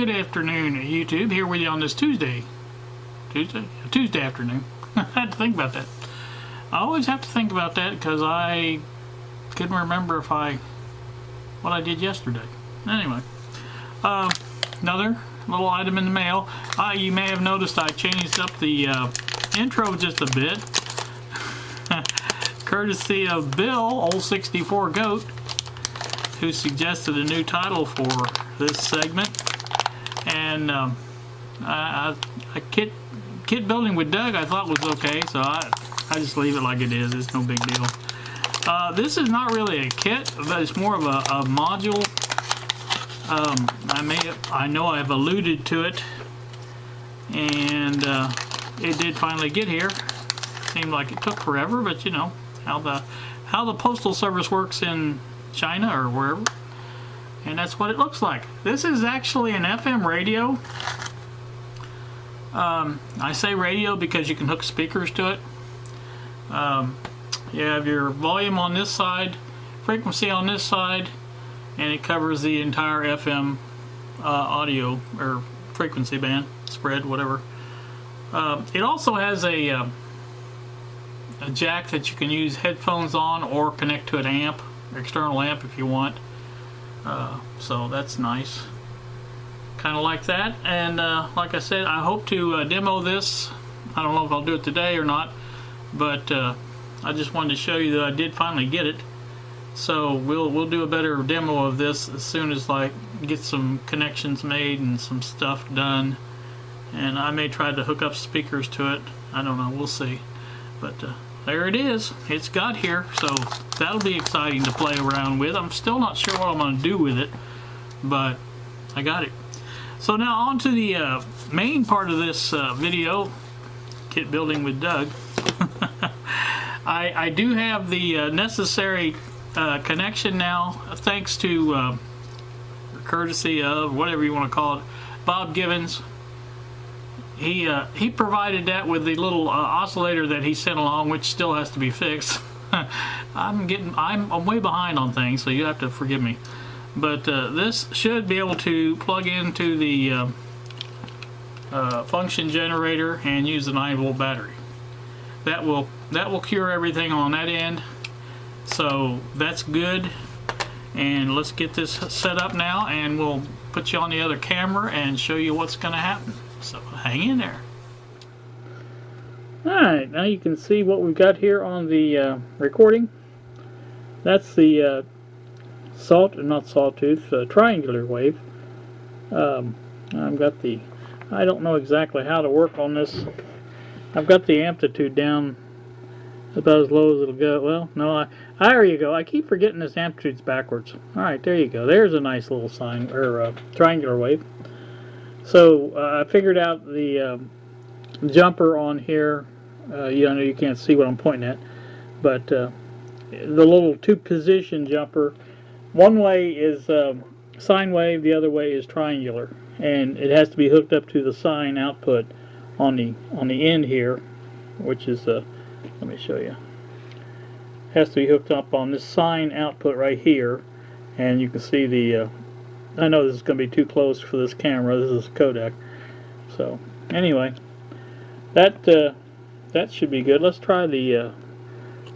Good afternoon, YouTube. Here with you on this Tuesday afternoon. I had to think about that. I always have to think about that because I couldn't remember what I did yesterday. Anyway, another little item in the mail. You may have noticed I changed up the intro just a bit, courtesy of Bill, old 64 Goat, who suggested a new title for this segment. And kit building with Doug I thought was okay, so I just leave it like it is. It's no big deal. This is not really a kit, but it's more of a module. I know I've alluded to it, and it did finally get here. Seemed like it took forever, but you know how the postal service works in China or wherever, and that's what it looks like. This is actually an FM radio. I say radio because you can hook speakers to it. You have your volume on this side, frequency on this side, and it covers the entire FM audio or frequency band spread, whatever. It also has a jack that you can use headphones on or connect to an amp, external amp if you want. So that's nice. Kind of like that. And like I said, I hope to demo this. I don't know if I'll do it today or not, but I just wanted to show you that I did finally get it. So we'll do a better demo of this as soon as I get some connections made and some stuff done. And I may try to hook up speakers to it. I don't know. We'll see. But there it is. It's got here. So that'll be exciting to play around with. I'm still not sure what I'm going to do with it, but I got it. So now on to the main part of this video, kit building with Doug. I do have the necessary connection now, thanks to courtesy of whatever you want to call it, Bob Givens. He provided that with the little oscillator that he sent along, which still has to be fixed. I'm way behind on things, so you have to forgive me. But this should be able to plug into the function generator and use a 9-volt battery. That will cure everything on that end. So that's good. And let's get this set up now, and we'll put you on the other camera and show you what's going to happen. So hang in there. Alright, now you can see what we've got here on the recording. That's the triangular wave. I don't know exactly how to work on this. I've got the amplitude down about as low as it'll go. Well, no, there you go. I keep forgetting this amplitude's backwards. Alright, there you go. There's a nice little sine or triangular wave. So I figured out the jumper on here. You know, you can't see what I'm pointing at, but the little two-position jumper. One way is sine wave, the other way is triangular, and it has to be hooked up to the sine output on the end here, which is let me show you. It has to be hooked up on this sine output right here, and you can see the. I know this is going to be too close for this camera. This is a Kodak. So anyway, that should be good. Let's try the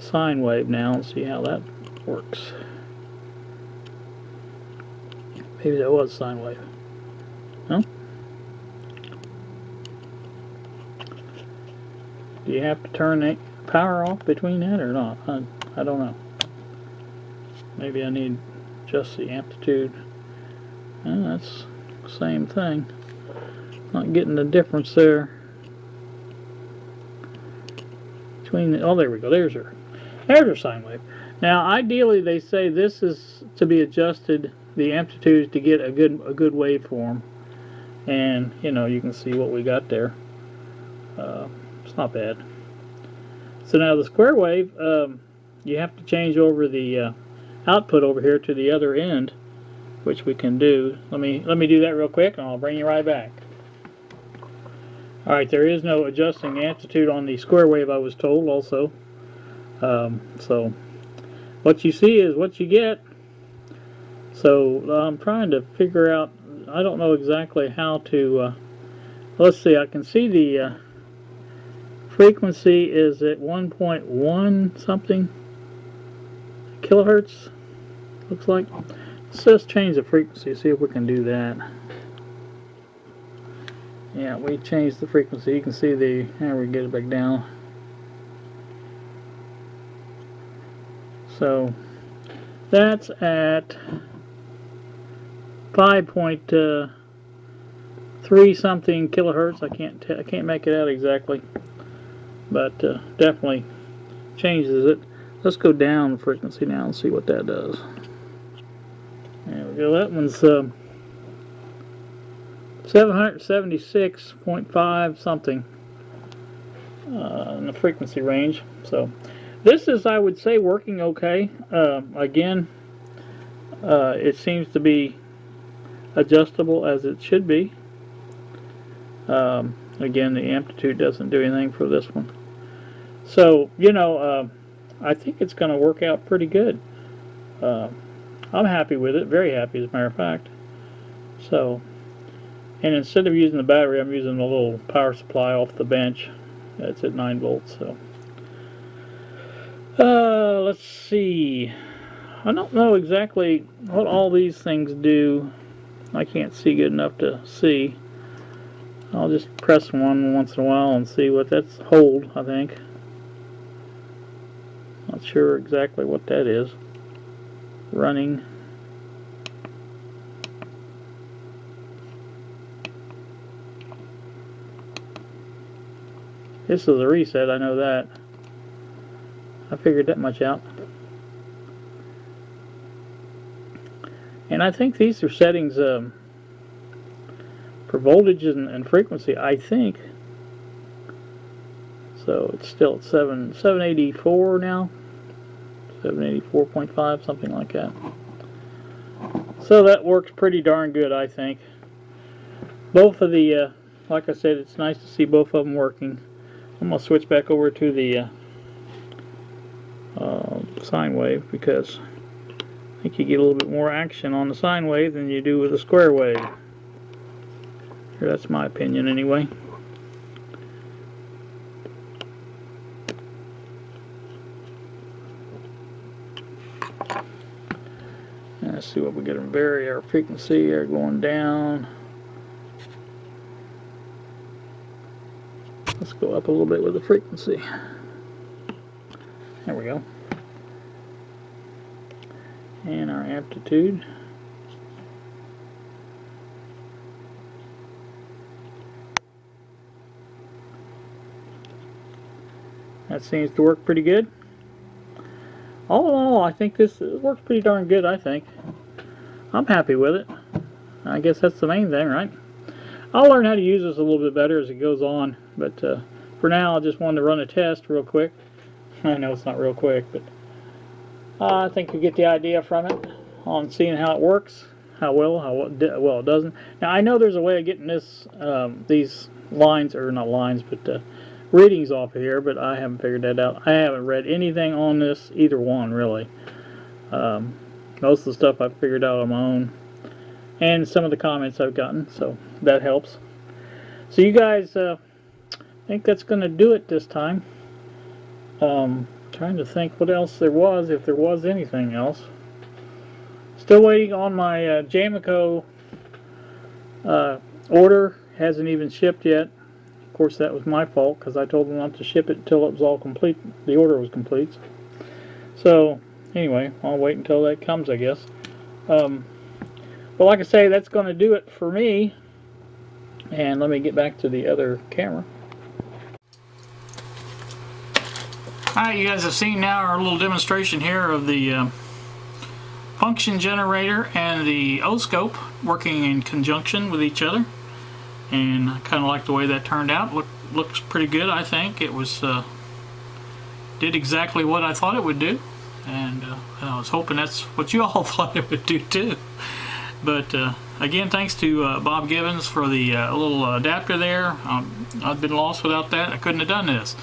sine wave now and see how that works. Maybe that was sine wave. No? Do you have to turn the power off between that or not? I don't know. Maybe I need just the amplitude. That's the same thing. Not getting the difference there. Oh, there we go. There's her sine wave. Now, ideally, they say this is to be adjusted, the amplitude, to get a good waveform. And you know, you can see what we got there. It's not bad. So now the square wave, you have to change over the output over here to the other end, which we can do. Let me do that real quick, and I'll bring you right back. Alright, there is no adjusting amplitude on the square wave, I was told also. So what you see is what you get. So I'm trying to figure out, I don't know exactly how to, let's see, I can see the frequency is at 1.1 something kilohertz, looks like. So let's change the frequency, see if we can do that. Yeah, we changed the frequency. You can see the, there we get it back down. So that's at 5.3 something kilohertz. I can't make it out exactly, but definitely changes it. Let's go down the frequency now and see what that does. There we go. That one's 776.5 something in the frequency range. So this is, I would say, working okay. Again, it seems to be adjustable as it should be. Again, the amplitude doesn't do anything for this one. So, you know, I think it's going to work out pretty good. I'm happy with it, very happy as a matter of fact. So, and instead of using the battery, I'm using a little power supply off the bench. It's at 9 volts. So, let's see. I don't know exactly what all these things do. I can't see good enough to see. I'll just press one once in a while and see what that's hold, I think. Not sure exactly what that is. Running. This is a reset, I know that. I figured that much out. And I think these are settings for voltage and frequency, I think. So it's still at 784 now. 784.5, something like that. So that works pretty darn good, I think. Both of the, like I said, it's nice to see both of them working. I'm going to switch back over to the sine wave, because I think you get a little bit more action on the sine wave than you do with the square wave. That's my opinion anyway. Let's see what we get to vary our frequency here, going down. Let's go up a little bit with the frequency. There we go. And our amplitude. That seems to work pretty good. All in all, I think this works pretty darn good, I think. I'm happy with it. I guess that's the main thing, right? I'll learn how to use this a little bit better as it goes on, but for now I just wanted to run a test real quick. I know it's not real quick, but I think you get the idea from it on seeing how it works, how well it doesn't. Now I know there's a way of getting this these lines, or not lines, but readings off of here, but I haven't figured that out. I haven't read anything on this, either one really. Most of the stuff I've figured out on my own, and some of the comments I've gotten, so that helps. So you guys, I think that's going to do it this time. Trying to think what else there was, if there was anything else. Still waiting on my Jamico order. Hasn't even shipped yet. Of course, that was my fault, because I told them not to ship it until it was all complete. The order was complete. So anyway, I'll wait until that comes, I guess. Well, like I say, that's going to do it for me. And let me get back to the other camera. Alright, you guys have seen now our little demonstration here of the function generator and the oscope working in conjunction with each other. And I kind of like the way that turned out. Looks pretty good, I think. It was did exactly what I thought it would do. And I was hoping that's what you all thought it would do too. But again, thanks to Bob Gibbons for the little adapter there. I've been lost without that. I couldn't have done this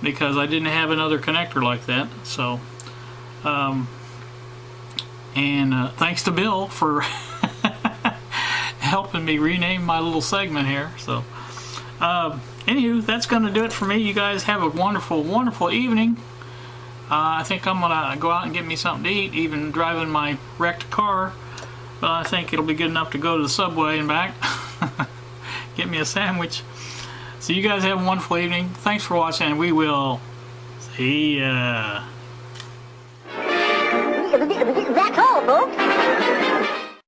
because I didn't have another connector like that. So, and thanks to Bill for helping me rename my little segment here. So, anywho, that's going to do it for me. You guys have a wonderful, wonderful evening. I think I'm going to go out and get me something to eat, even driving my wrecked car. But I think it'll be good enough to go to the Subway and back. Get me a sandwich. So you guys have a wonderful evening. Thanks for watching, and we will see ya. That's all, folks.